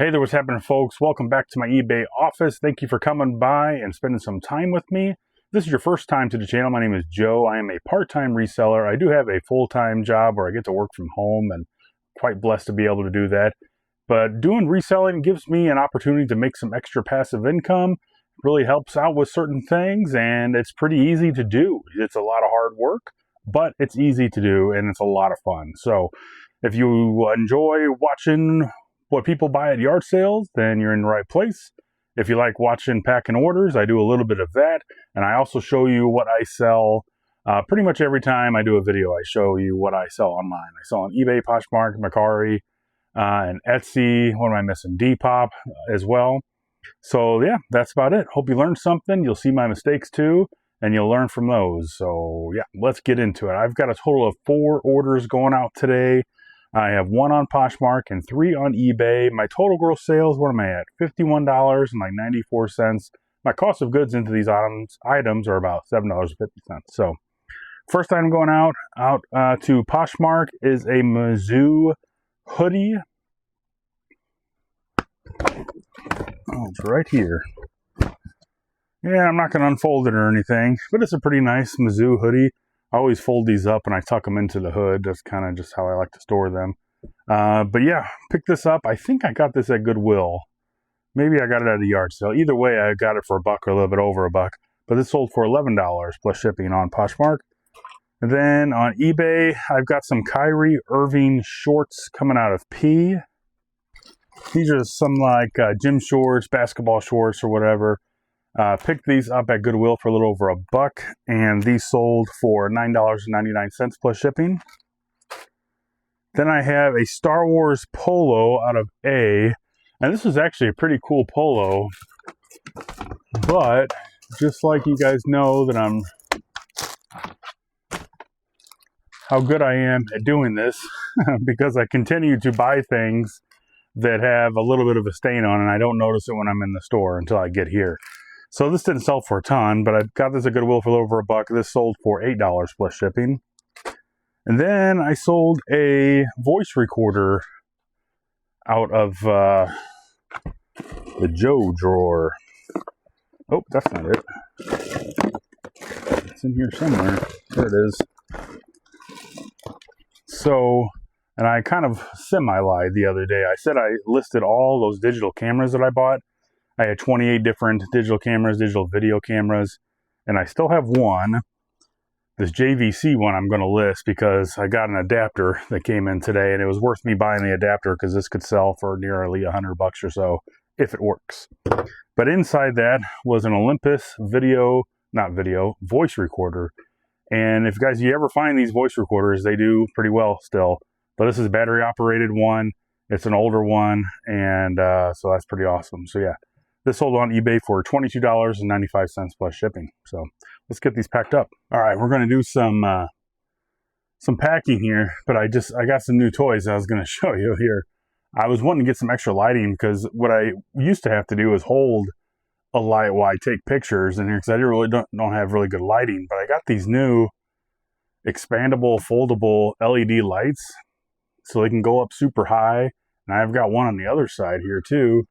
Hey there, what's happening, folks? Welcome back to my eBay office. Thank you for coming by and spending some time with me. If this is your first time to the channel, my name is Joe. I am a part-time reseller. I do have a full-time job where I get to work from home, and quite blessed to be able to do that. But doing reselling gives me an opportunity to make some extra passive income. It really helps out with certain things, and it's pretty easy to do. It's a lot of hard work, but it's easy to do, and it's a lot of fun. So if you enjoy watching what people buy at yard sales, then you're in the right place. If you like watching packing orders, I do a little bit of that, and I also show you what I sell pretty much every time I do a video. I show you what I sell online. I sell on eBay, Poshmark, Mercari, and Etsy. What am I missing? Depop as well. So yeah, that's about it. Hope you learned something. You'll see my mistakes too, and you'll learn from those. So yeah, let's get into it. I've got a total of 4 orders going out today. I have 1 on Poshmark and 3 on eBay. My total gross sales, what am I at? $51.94. My cost of goods into these items are about $7.50. So first item going out to Poshmark is a Mizzou hoodie. Oh, it's right here. Yeah, I'm not going to unfold it or anything, but it's a pretty nice Mizzou hoodie. I always fold these up and I tuck them into the hood. That's kind of just how I like to store them. But yeah, pick this up. I think I got this at Goodwill. Maybe I got it at a yard sale. Either way, I got it for $1 or a little bit over $1. But this sold for $11 plus shipping on Poshmark. And then on eBay, I've got some Kyrie Irving shorts coming out of P. These are some like gym shorts, basketball shorts, or whatever. Picked these up at Goodwill for a little over $1, and these sold for $9.99 plus shipping. Then I have a Star Wars polo out of A, and this is actually a pretty cool polo, but just like you guys know that how good I am at doing this, because I continue to buy things that have a little bit of a stain on, and I don't notice it when I'm in the store until I get here. So this didn't sell for a ton, but I got this at Goodwill for a little over $1. This sold for $8 plus shipping. And then I sold a voice recorder out of the Joe drawer. Oh, that's not it. It's in here somewhere. There it is. So, and I kind of semi-lied the other day. I said I listed all those digital cameras that I bought. I had 28 different digital cameras, digital video cameras, and I still have one. This JVC one I'm going to list because I got an adapter that came in today, and it was worth me buying the adapter because this could sell for nearly $100 or so if it works. But inside that was an Olympus voice recorder. And if guys, you ever find these voice recorders, they do pretty well still. But this is a battery operated one. It's an older one, and so that's pretty awesome. So yeah. This sold on eBay for $22.95 plus shipping. So let's get these packed up. All right, we're going to do some packing here, but I got some new toys I was going to show you here. I was wanting to get some extra lighting because what I used to have to do is hold a light while I take pictures in here because I really don't have really good lighting. But I got these new expandable, foldable LED lights, so they can go up super high. And I've got one on the other side here too.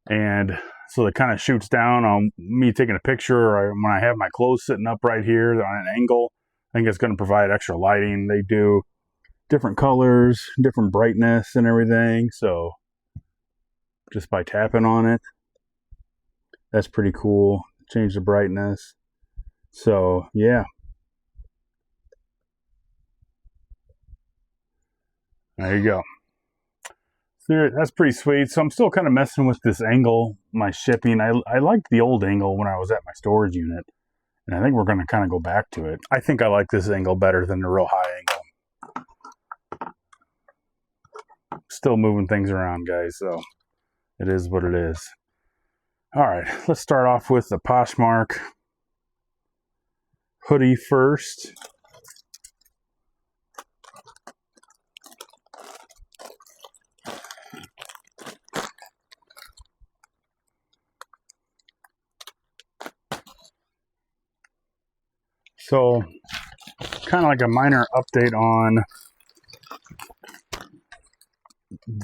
And so it kind of shoots down on me taking a picture, or when I have my clothes sitting up right here on an angle. I think it's going to provide extra lighting. They do different colors, different brightness and everything. So just by tapping on it, that's pretty cool. Change the brightness. So yeah. There you go. That's pretty sweet. So I'm still kind of messing with this angle, my shipping. I liked the old angle when I was at my storage unit, and I think we're going to kind of go back to it. I think I like this angle better than the real high angle. Still moving things around, guys, so it is what it is. All right, let's start off with the Poshmark hoodie first. So, kind of like a minor update on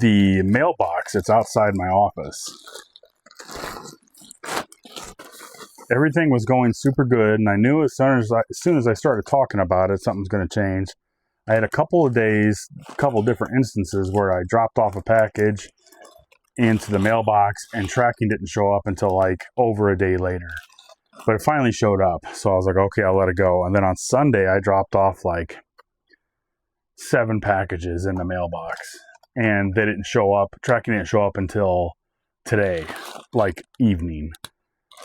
the mailbox that's outside my office. Everything was going super good, and I knew as soon as I started talking about it, something's going to change. I had a couple of days, a couple of different instances where I dropped off a package into the mailbox and tracking didn't show up until like over a day later. But it finally showed up, so I was like, okay, I'll let it go. And then on Sunday, I dropped off like 7 packages in the mailbox, and they didn't show up. Tracking didn't show up until today, like evening.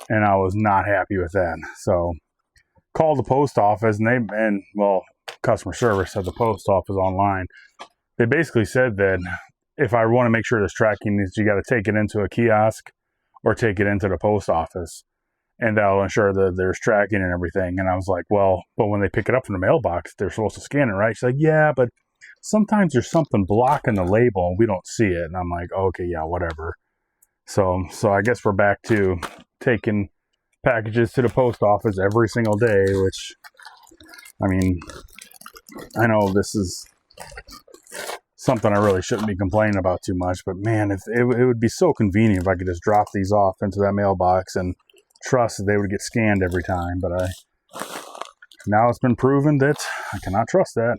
And I was not happy with that. So called the post office, and customer service at the post office online. They basically said that if I want to make sure there's tracking, you got to take it into a kiosk or take it into the post office, and that'll ensure that there's tracking and everything. And I was like, well, but when they pick it up from the mailbox, they're supposed to scan it, right? She's like, yeah, but sometimes there's something blocking the label and we don't see it. And I'm like, okay, yeah, whatever. So I guess we're back to taking packages to the post office every single day, which, I mean, I know this is something I really shouldn't be complaining about too much, but man, if it would be so convenient if I could just drop these off into that mailbox and trust that they would get scanned every time. But now it's been proven that I cannot trust that.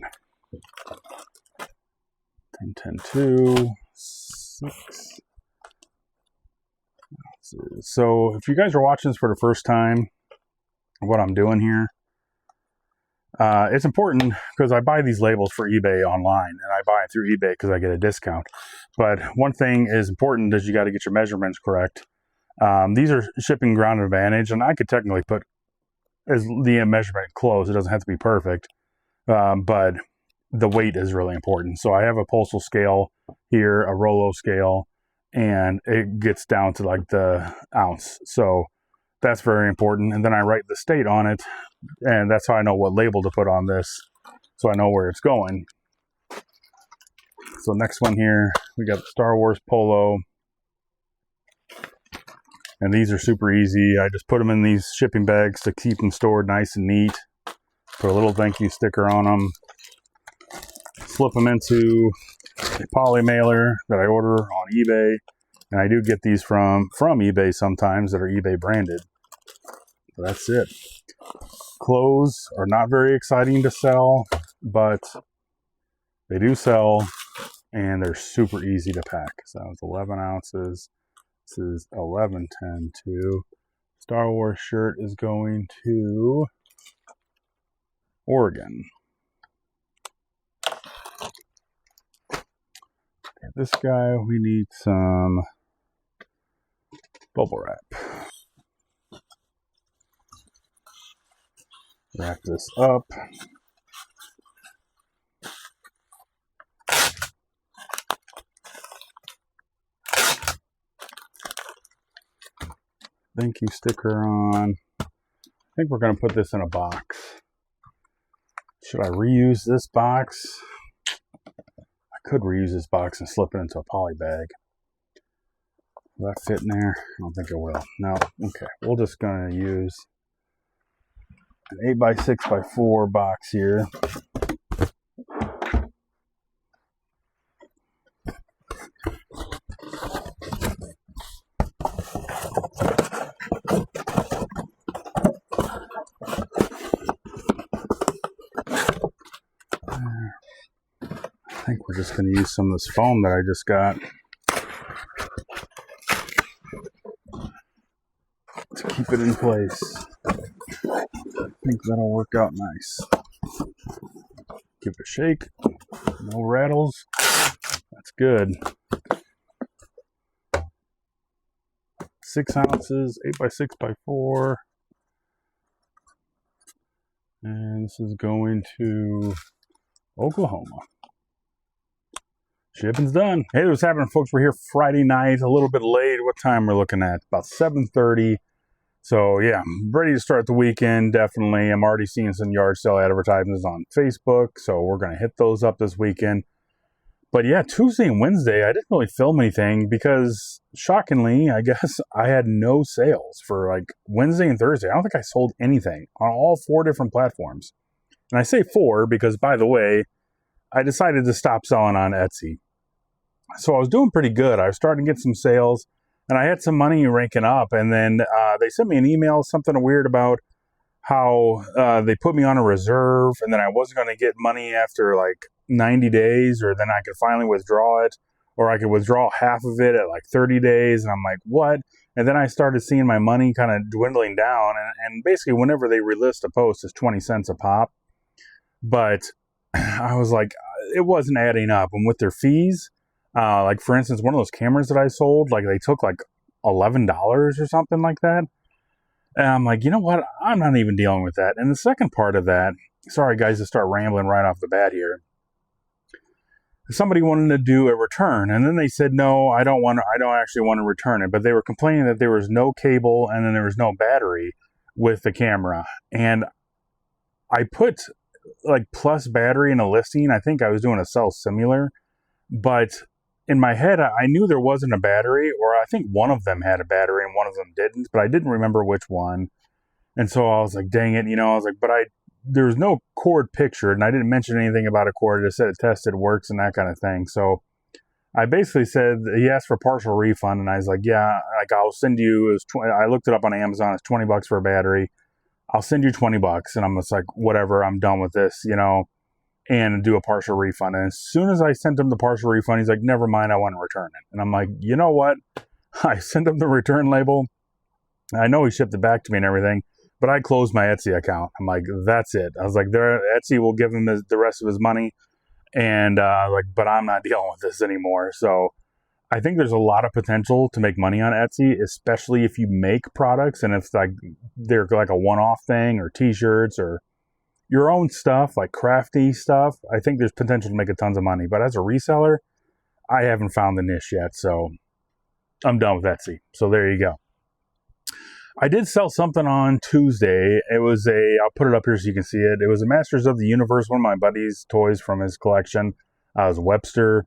10-10-2, 6. So if you guys are watching this for the first time, what I'm doing here, it's important because I buy these labels for eBay online, and I buy it through eBay because I get a discount. But one thing is important is you got to get your measurements correct. These are shipping ground advantage, and I could technically put as the measurement close. It doesn't have to be perfect, but the weight is really important. So I have a Postal scale here, a Rolo scale, and it gets down to like the ounce. So that's very important. And then I write the state on it, and that's how I know what label to put on this, so I know where it's going. So next one here, we got the Star Wars Polo. And these are super easy. I just put them in these shipping bags to keep them stored nice and neat. Put a little thank you sticker on them. Slip them into a poly mailer that I order on eBay. And I do get these from eBay sometimes that are eBay branded. So that's it. Clothes are not very exciting to sell, but they do sell, and they're super easy to pack. So it's 11 ounces. This is 11-10-2. Star Wars shirt is going to Oregon. Okay, this guy, we need some bubble wrap. Wrap this up. Thank you sticker on. I think we're going to put this in a box. Should I reuse this box? I could reuse this box and slip it into a poly bag. Will that fit in there? I don't think it will. No. Okay. We're just going to use an 8x6x4 box here. I think we're just going to use some of this foam that I just got to keep it in place. I think that'll work out nice. Give it a shake. No rattles. That's good. 6 ounces, 8x6x4. And this is going to Oklahoma. Shipping's done. Hey, what's happening, folks? We're here Friday night, a little bit late. What time we're looking at? About 7:30. So yeah, I'm ready to start the weekend, definitely. I'm already seeing some yard sale advertisements on Facebook, so we're going to hit those up this weekend. But yeah, Tuesday and Wednesday, I didn't really film anything because, shockingly, I guess I had no sales for like Wednesday and Thursday. I don't think I sold anything on all 4 different platforms. And I say 4 because, by the way, I decided to stop selling on Etsy. So I was doing pretty good. I was starting to get some sales, and I had some money ranking up. And then they sent me an email, something weird about how they put me on a reserve, and then I wasn't going to get money after like 90 days, or then I could finally withdraw it, or I could withdraw half of it at like 30 days. And I'm like, what? And then I started seeing my money kind of dwindling down. And basically, whenever they relist a post, it's 20 cents a pop. But I was like, it wasn't adding up. And with their fees, like for instance, one of those cameras that I sold, like they took like $11 or something like that. And I'm like, you know what? I'm not even dealing with that. And the second part of that, sorry guys to start rambling right off the bat here. Somebody wanted to do a return, and then they said, no, I don't actually want to return it. But they were complaining that there was no cable and then there was no battery with the camera. And I put like plus battery in a listing. I think I was doing a sell similar, but in my head, I knew there wasn't a battery, or I think one of them had a battery and one of them didn't, but I didn't remember which one. And so I was like, dang it, I was like, but there was no cord pictured, and I didn't mention anything about a cord. I just said it tested, works, and that kind of thing. So I basically said, he asked for partial refund, and I was like, yeah, like I'll send you, I looked it up on Amazon, it's $20 for a battery. I'll send you $20. And I'm just like, whatever, I'm done with this, and do a partial refund. And as soon as I sent him the partial refund, he's like, never mind, I want to return it. And I'm like, you know what? I sent him the return label. I know he shipped it back to me and everything, but I closed my Etsy account. I'm like, that's it. I was like, Etsy will give him the rest of his money. And but I'm not dealing with this anymore. So I think there's a lot of potential to make money on Etsy, especially if you make products and if like they're like a one-off thing, or t-shirts, or your own stuff, like crafty stuff. I think there's potential to make a tons of money. But as a reseller, I haven't found the niche yet. So I'm done with Etsy. So there you go. I did sell something on Tuesday. It was I'll put it up here so you can see it. It was a Masters of the Universe, one of my buddy's toys from his collection. It was Webster.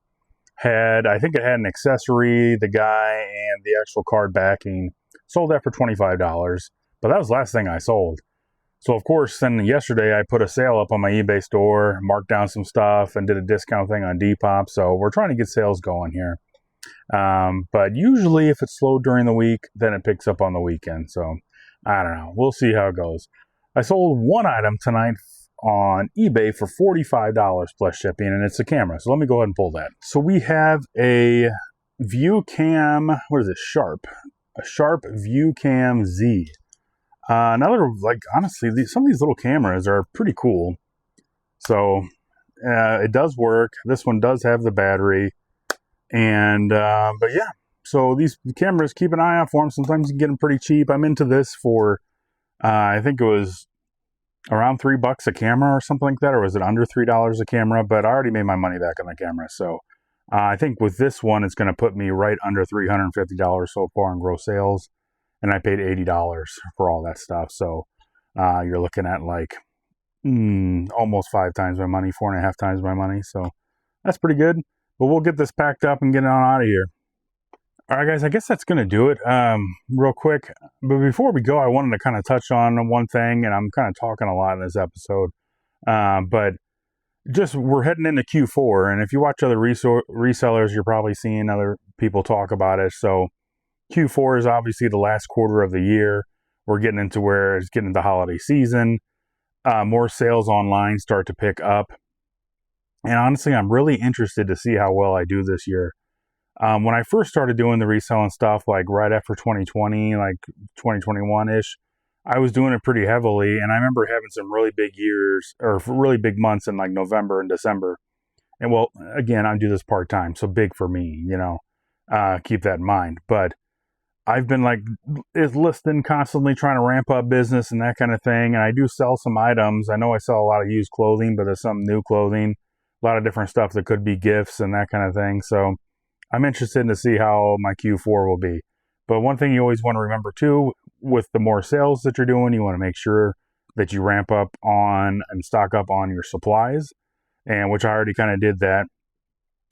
I think it had an accessory, the guy, and the actual card backing. Sold that for $25. But that was the last thing I sold. So, of course, then yesterday I put a sale up on my eBay store, marked down some stuff, and did a discount thing on Depop. So we're trying to get sales going here. But usually if it's slow during the week, then it picks up on the weekend. So I don't know. We'll see how it goes. I sold one item tonight on eBay for $45 plus shipping, and it's a camera. So let me go ahead and pull that. So we have a ViewCam, what is it? Sharp. A Sharp ViewCam Z. Another, like, honestly, some of these little cameras are pretty cool. So it does work. This one does have the battery. And, but yeah, so these cameras, keep an eye out for them. Sometimes you can get them pretty cheap. I'm into this for, I think it was around $3 a camera or something like that, or was it under $3 a camera? But I already made my money back on the camera. So I think with this one, it's going to put me right under $350 so far in gross sales. And I paid $80 for all that stuff. So you're looking at like almost 5 times my money, 4.5 times my money. So that's pretty good. But we'll get this packed up and get on out of here. All right, guys, I guess that's going to do it real quick. But before we go, I wanted to kind of touch on one thing, and I'm kind of talking a lot in this episode. But just we're heading into Q4, and if you watch other resellers, you're probably seeing other people talk about it. So Q4 is obviously the last quarter of the year. We're getting into where it's getting into holiday season. More sales online start to pick up. And honestly, I'm really interested to see how well I do this year. When I first started doing the reselling stuff, like right after 2020, like 2021-ish, I was doing it pretty heavily. And I remember having some really big years, or really big months in like November and December. And well, again, I do this part-time, so big for me, keep that in mind. But I've been like listing constantly, trying to ramp up business and that kind of thing. And I do sell some items. I know I sell a lot of used clothing, but there's some new clothing, a lot of different stuff that could be gifts and that kind of thing. So I'm interested to see how my Q4 will be. But one thing you always want to remember too, with the more sales that you're doing, you want to make sure that you ramp up on and stock up on your supplies. And which I already kind of did that.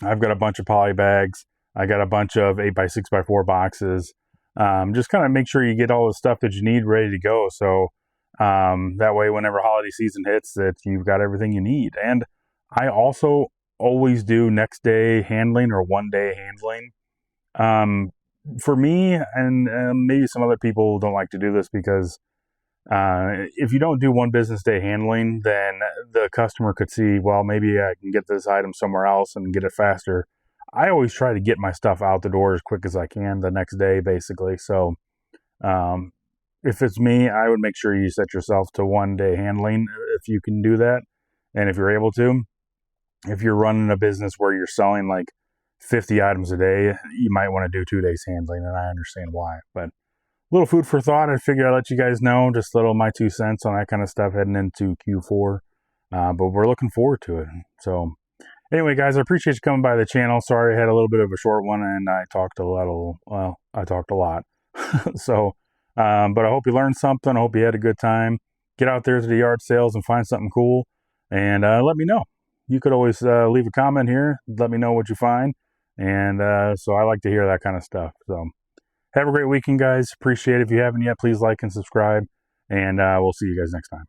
I've got a bunch of poly bags. I got a bunch of 8x6x4 boxes. Just kind of make sure you get all the stuff that you need ready to go. So that way, whenever holiday season hits, that you've got everything you need. And I also always do next day handling or 1 day handling. For me, and maybe some other people don't like to do this because if you don't do 1 business day handling, then the customer could see, well, maybe I can get this item somewhere else and get it faster. I always try to get my stuff out the door as quick as I can the next day, basically. So if it's me, I would make sure you set yourself to 1 day handling if you can do that. And if you're able to, if you're running a business where you're selling like 50 items a day, you might want to do 2 days handling, and I understand why. But little food for thought. I figure I'd let you guys know, just a little my 2 cents on that kind of stuff heading into Q4. But we're looking forward to it. So anyway, guys, I appreciate you coming by the channel. Sorry I had a little bit of a short one and I talked a lot. So, but I hope you learned something. I hope you had a good time. Get out there to the yard sales and find something cool, and let me know. You could always leave a comment here. Let me know what you find. And so I like to hear that kind of stuff. So have a great weekend, guys. Appreciate it. If you haven't yet, please like and subscribe. And we'll see you guys next time.